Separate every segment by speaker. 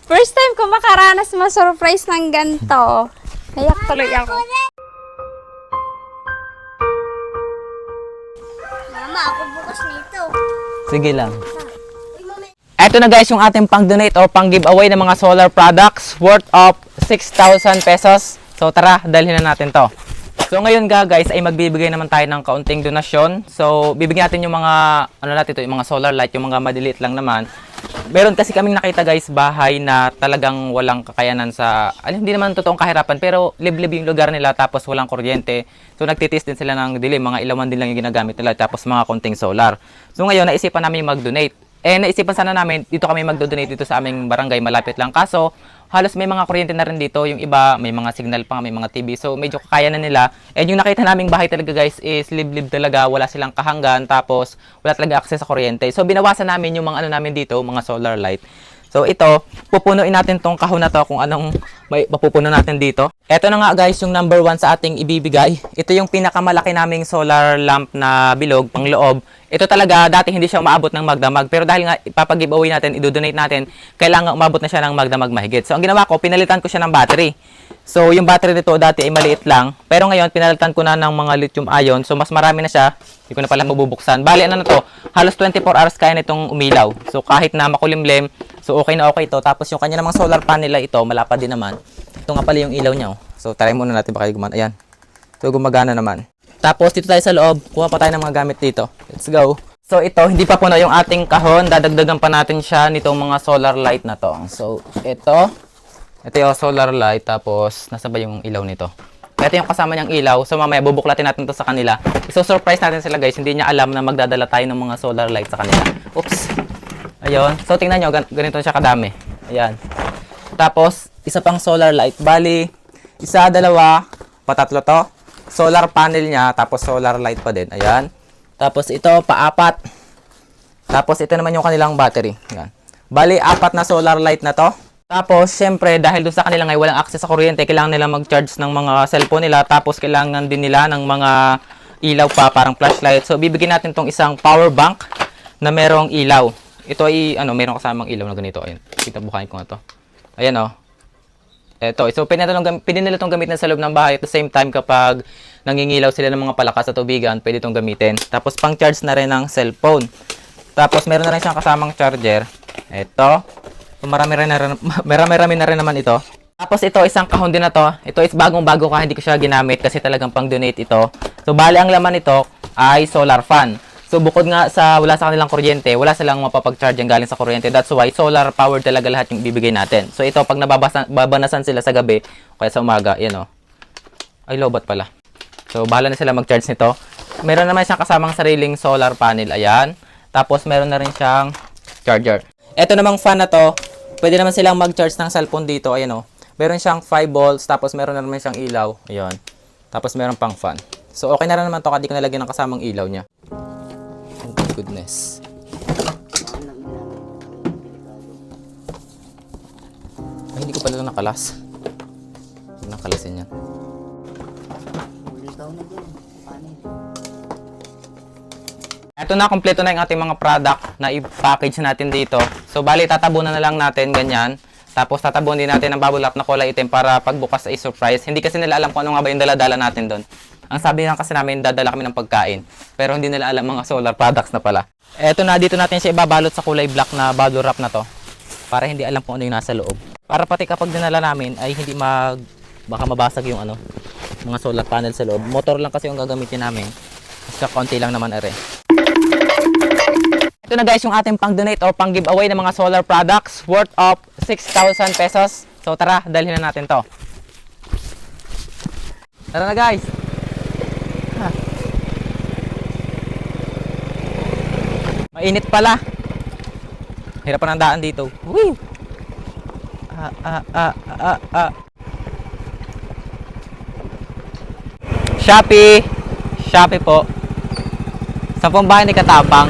Speaker 1: First time ko makaranas ma-surprise ng ganito. Nayak tuloy ako.
Speaker 2: Mama, ako bukas nito.
Speaker 3: Sige lang. Eto na guys yung ating pang-donate o pang-giveaway ng mga solar products worth of 6,000 pesos. So tara, dalhin na natin to. So ngayon guys ay magbibigay naman tayo ng kaunting donasyon. So bibigyan natin yung mga ano natin ito, yung mga solar light, yung mga madiliit lang naman. Meron kasi kaming nakita guys bahay na talagang walang kakayanan sa hindi naman totoong kahirapan pero liblib yung lugar nila tapos walang kuryente. So nagtitis din sila ng dilim, mga ilawan din lang yung ginagamit nila tapos mga konting solar. So ngayon naisipan namin mag-donate. Naisipan sana namin, dito kami magdo-donate dito sa aming barangay, malapit lang. Kaso, halos may mga kuryente na rin dito. Yung iba, may mga signal pa, may mga TV. So, medyo kaya na nila. And yung nakita naming bahay talaga guys is liblib talaga. Wala silang kahanggan. Tapos, wala talaga access sa kuryente. So, binawasan namin yung mga ano namin dito, mga solar light. So, ito, pupunuin natin tong kahon na to kung anong may mapupuno natin dito. Ito na nga guys, yung number 1 sa ating ibibigay. Ito yung pinakamalaki naming solar lamp na bilog, pang loob. Ito talaga, dati hindi siya umaabot ng magdamag. Pero dahil nga ipapag-giveaway natin, idodonate natin, kailangan umabot na siya ng magdamag mahigit. So, ang ginawa ko, pinalitan ko siya ng battery. So, yung battery nito dati ay maliit lang. Pero ngayon, pinalitan ko na ng mga lithium ion. So, mas marami na siya. Hindi ko na pala mabubuksan. Bali, ano na to? Halos 24 hours kaya nitong umilaw. So, kahit na makulimlim, so okay na okay ito. Tapos, yung kanya namang solar panel ay ito, malapad din naman. Ito nga pala yung ilaw niya. Oh. So, try muna natin baka gumana. Ayan. So, gumagana naman. Tapos, dito tayo sa loob. Kuha pa tayo ng mga gamit dito. Let's go. So, ito, hindi pa puno yung ating kahon. Dadagdagan pa natin siya nitong mga solar light na to. So, ito yung solar light. Tapos, nasa ba yung ilaw nito? Ito yung kasama niyang ilaw. So, mamaya, bubuklatin natin to sa kanila. So-surprise natin sila guys. Hindi niya alam na magdadala tayo ng mga solar light sa kanila. Oops. Ayun. So, tingnan nyo. Ganito siya kadami. Ayan. Tapos, isa pang solar light. Bali, isa, dalawa, patatlo to. Solar panel niya. Tapos, solar light pa din. Ayan. Tapos ito, paapat. Tapos ito naman yung kanilang battery. Yan. Bali, 4 na solar light na to. Tapos, syempre, dahil doon sa kanila ngayon walang access sa kuryente, kailangan nila mag-charge ng mga cellphone nila. Tapos, kailangan din nila ng mga ilaw pa, parang flashlight. So, bibigyan natin tong isang power bank na merong ilaw. Ito ay, merong kasamang ilaw na ganito. Ayun, kita bukain ko na to. Ayan, oh. Ito, so pwede nila itong gamitin sa loob ng bahay at the same time kapag nangingilaw sila ng mga palakas sa tubigan, pwede itong gamitin. Tapos pang-charge na rin ng cellphone. Tapos meron na rin siyang kasamang charger. Ito. So, marami na rin naman ito. Tapos ito, isang kahon din na to. Ito is bagong-bago ka, hindi ko siya ginamit kasi talagang pang-donate ito. So bali ang laman nito ay solar fan. So bukod nga sa wala sa kanilang kuryente, wala silang mapapag-charge ang galing sa kuryente. That's why solar power talaga lahat yung ibibigay natin. So ito, pag babanasan sila sa gabi, kaya sa umaga, yan o. Ay, lobat pala. So bahala na sila mag-charge nito. Meron naman siyang kasamang sariling solar panel, ayan. Tapos meron na rin siyang charger. Ito namang fan na to, pwede naman silang mag-charge ng cellphone dito, ayan o. Meron siyang 5 volts, tapos meron na naman siyang ilaw, ayan. Tapos meron pang fan. So okay na rin naman to, hindi ko nalagyan ng kasamang ilaw niya. Goodness. Ay, hindi ko pala nakalas. Nakalasin yan. Ito na, kompleto na yung ating mga product na i-package natin dito. So, bali, tatabunan na lang natin ganyan. Tapos, tatabunan din natin ang bubble wrap na kulay itim para pagbukas ay surprise. Hindi kasi nila alam kung ano nga ba yung dala-dala natin doon. Ang sabi lang kasi namin, dadala kami ng pagkain. Pero hindi nila alam mga solar products na pala. Eto na, dito natin siya ibabalot sa kulay black na bubble wrap na to. Para hindi alam kung ano yung nasa loob. Para pati kapag dinala namin ay hindi baka mabasag yung mga solar panel sa loob. Motor lang kasi yung gagamitin namin. Basta konti lang naman are. Ito na guys yung ating pang-donate o pang-giveaway ng mga solar products worth of 6,000 pesos. So tara, dalhin na natin to. Tara na guys! Mainit pala. Hirapan ang daan dito. Woo! Shopee. Shopee po. 10 bahay ni Katapang.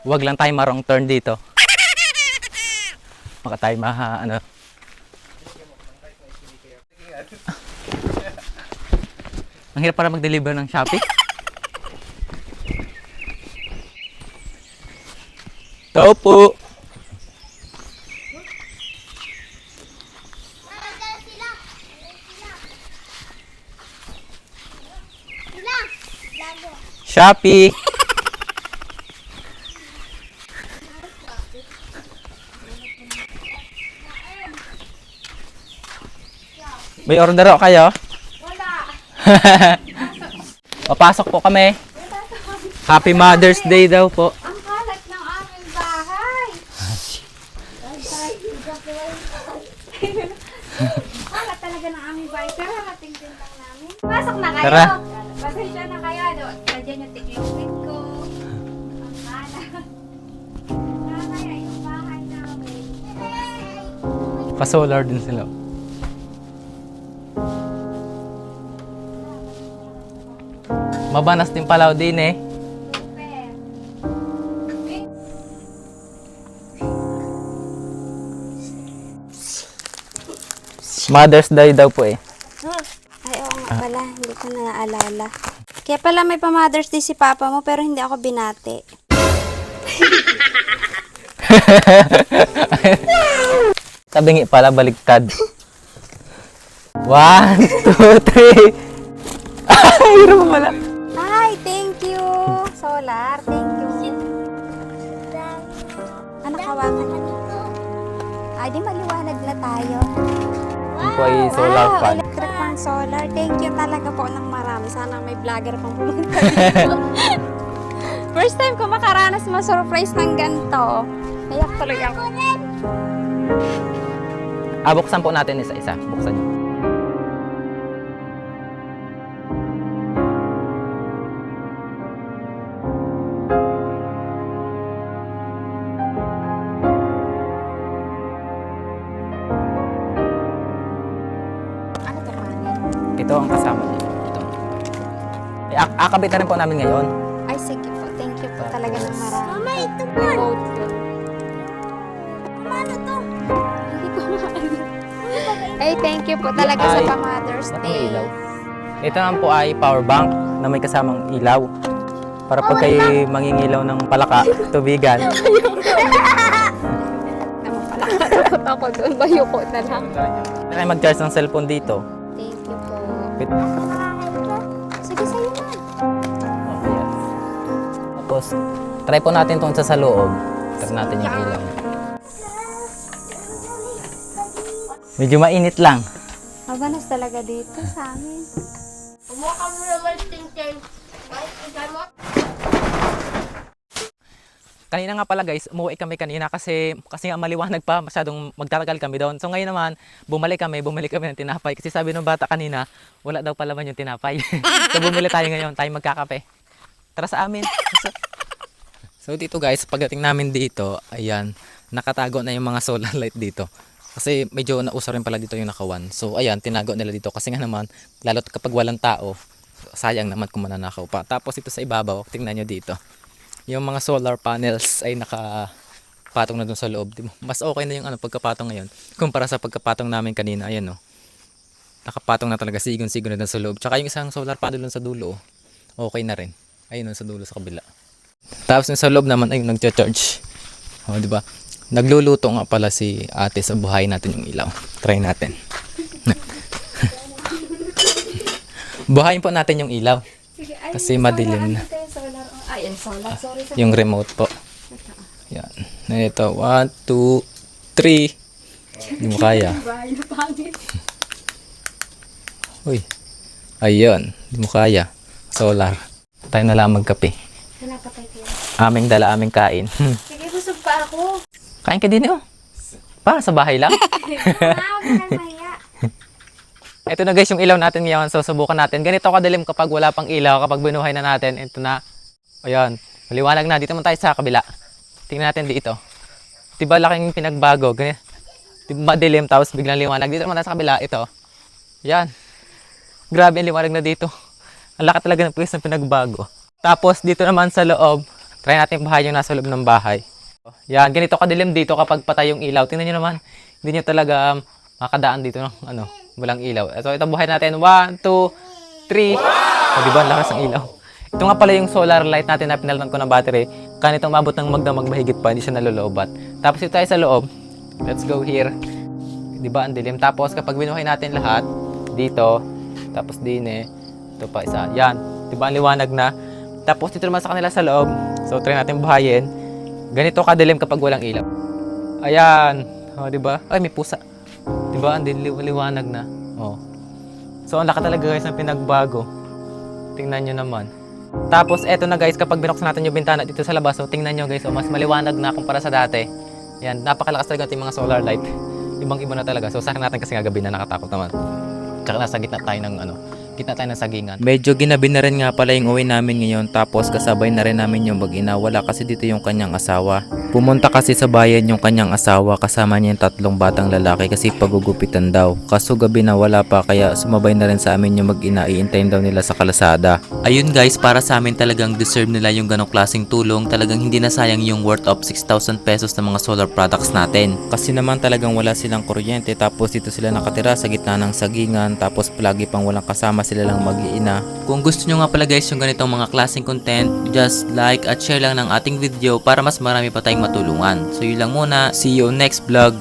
Speaker 3: Huwag lang tayo marong turn dito. Baka tayo ano. Ang hirap para mag-deliver ng Shopee. Tao po. Shopee. May order ako kayo?
Speaker 1: Wala.
Speaker 3: Papasok po kami. Happy Mother's Day daw po.
Speaker 1: Ang kalat ng aming bahay. Kalat talaga ng aming bahay. Pero harating din lang namin. Pasok na kayo.
Speaker 3: Tara.
Speaker 1: Pasensya na kayo. Nandiyan yung tiklopit ko. Ang kalat. Kaya yung bahay namin.
Speaker 3: Pa-solar din sila. Mabanas din palaw din eh.
Speaker 1: Super.
Speaker 3: Mother's Day daw po eh.
Speaker 1: Ay, oo nga pala. Hindi ko na naalala. Kaya pala may pa-Mother's Day si Papa mo pero hindi ako binati.
Speaker 3: Tabingi pala, baliktad. 1, 2, 3. Ay, hirap mo pala.
Speaker 1: Hi, thank you. Solar, thank you. Ano kawakan? Ay, di maliwanag na tayo.
Speaker 3: Ito po ay solar
Speaker 1: Wow,
Speaker 3: fan.
Speaker 1: electric pang solar. Thank you talaga po ng marami. Sana may vlogger pang pumunta dito. First time ko makaranas ma-surprise ng ganito. Nayak tuloy ako.
Speaker 3: Buksan po natin isa-isa. Buksan niyo.
Speaker 1: Ano to kanin?
Speaker 3: Ito ang kasama niyo. Ito. Akabitan rin po namin ngayon.
Speaker 1: Ay, sige po. Thank you po talaga ng marami.
Speaker 2: Mama, ito po.
Speaker 1: Quote yun.
Speaker 2: Mama, ano to?
Speaker 1: Hindi ko maalam. Ay, thank you po talaga sa
Speaker 3: Ay,
Speaker 1: pa-Mother's
Speaker 3: ba't may
Speaker 1: Day.
Speaker 3: ilaw? Ito naman po ay power bank na may kasamang ilaw. Para pag kayo mangingilaw ng palaka, tubigan.
Speaker 1: Naman pala, katakot ako doon. Bayuko na lang.
Speaker 3: Hindi kayo mag-charge ng cellphone dito.
Speaker 1: Thank you po.
Speaker 3: Pit-
Speaker 1: Sige, sa'yo na.
Speaker 3: Oh, yes. Tapos, try po natin itong sa loob. Try natin yung ilaw. Medyo mainit lang.
Speaker 1: Mabanas talaga dito sa amin.
Speaker 2: Kumuha mo naman tintin.
Speaker 3: Kanina nga pala guys, umuwi kami kanina kasi nga maliwanag pa, masyadong magtatagal kami doon. So ngayon naman, bumalik kami ng tinapay. Kasi sabi ng bata kanina, wala daw palaman yung tinapay. So bumili tayo ngayon, tayo magkakape. Tara sa amin. So dito guys, pagdating namin dito, ayan, nakatago na yung mga solar light dito. Kasi medyo nauso rin pala dito yung nakawan. So ayan, tinago nila dito kasi nga naman, lalo't kapag walang tao, sayang naman kung mananakaw pa. Tapos ito sa ibabaw, tingnan nyo dito. Yung mga solar panels ay nakapatong na dun sa loob. Mas okay na yung pagkapatong ngayon kumpara sa pagkapatong namin kanina. Ayan o. Nakapatong na talaga, sigon-sigon na dun sa loob. Tsaka yung isang solar panel dun sa dulo, okay na rin. Ayun sa dulo sa kabila. Tapos yung sa loob naman ay nagcha-charge. O, di ba? Nagluluto nga pala si ate sa buhay natin yung ilaw. Try natin. Buhayin po natin yung ilaw.
Speaker 1: Sige, ay,
Speaker 3: Kasi madilim na.
Speaker 1: Solar. Ay, solar. Sorry.
Speaker 3: Yung remote po. Yan. Ito. 1, 2, 3. Hindi mo kaya.
Speaker 1: Bahay na pangit.
Speaker 3: Uy. Ayun. Hindi mo kaya. Solar. Tayo na lang magkape.
Speaker 1: Wala pa tayo kaya.
Speaker 3: Aming dala, aming kain.
Speaker 1: Sige, busog pa ako.
Speaker 3: Kain ka din oh. Pa, sa bahay lang.
Speaker 1: Huwag ka mahiya.
Speaker 3: Ito na guys yung ilaw natin ngayon. So subukan natin. Ganito kadilim kapag wala pang ilaw. Kapag binuhay na natin. Ito na. Ayan. Maliwanag na. Dito naman tayo sa kabila. Tingnan natin dito. Diba laking pinagbago. Ganyan. Diba madilim tapos biglang liwanag. Dito naman tayo sa kabila. Ito. Ayan. Grabe ang liwanag na dito. Ang laki talaga ng pwes ng pinagbago. Tapos dito naman sa loob. Try natin bahay yung nasa loob ng bahay. Yan, ganito kadilim dito kapag patay yung ilaw. Tingnan nyo naman, hindi nyo talaga makadaan dito ng walang ilaw. So ito buhay natin. 1, 2, 3. O diba, ang lakas ng ilaw. Ito nga pala yung solar light natin na pinalitan ko ng battery. Kanito umabot ng magdamag mahigit pa, hindi siya naluloobat. Tapos ito tayo sa loob. Let's go here. Diba, ang dilim. Tapos kapag binuhay natin lahat, dito, tapos din ito pa isa. Yan, diba, ang liwanag na. Tapos dito naman sa kanila sa loob. So try natin buhayin. Ganito kadilim kapag walang ilaw. Ayan. O, diba? Ay, may pusa. Diba? Ang liwanag na. O. So, ang laki talaga guys ng pinagbago. Tingnan nyo naman. Tapos, eto na guys, kapag binuksan natin yung bintana dito sa labas, so tingnan nyo guys, mas maliwanag na kumpara sa dati. Yan, napakalakas talaga yung mga solar light. Ibang-iba na talaga. So, sa akin natin kasi nga gabi na nakatakot naman. Tsaka nasa gitna tayo ng gitna tayo ng sagingan. Medyo ginabi na rin nga pala yung uwi namin ngayon, tapos kasabay na rin namin yung mag-ina. Wala kasi dito yung kanyang asawa. Pumunta kasi sa bayan yung kanyang asawa, kasama niya yung 3 batang lalaki kasi pagugupitan daw. Kaso gabi na wala pa, kaya sumabay na rin sa amin yung mag-ina, iintayin daw nila sa kalasada. Ayun guys, para sa amin talagang deserve nila yung ganong klaseng tulong. Talagang hindi na sayang yung worth of 6,000 pesos ng mga solar products natin. Kasi naman talagang wala silang kuryente, tapos dito sila nakatira sa gitna ng sagingan, tapos palagi pang walang kasama, sila lang mag-iina. Kung gusto nyo nga pala guys yung ganitong mga klaseng content, just like at share lang ng ating video para mas marami pa tayong matulungan. So yun lang muna, see you next vlog.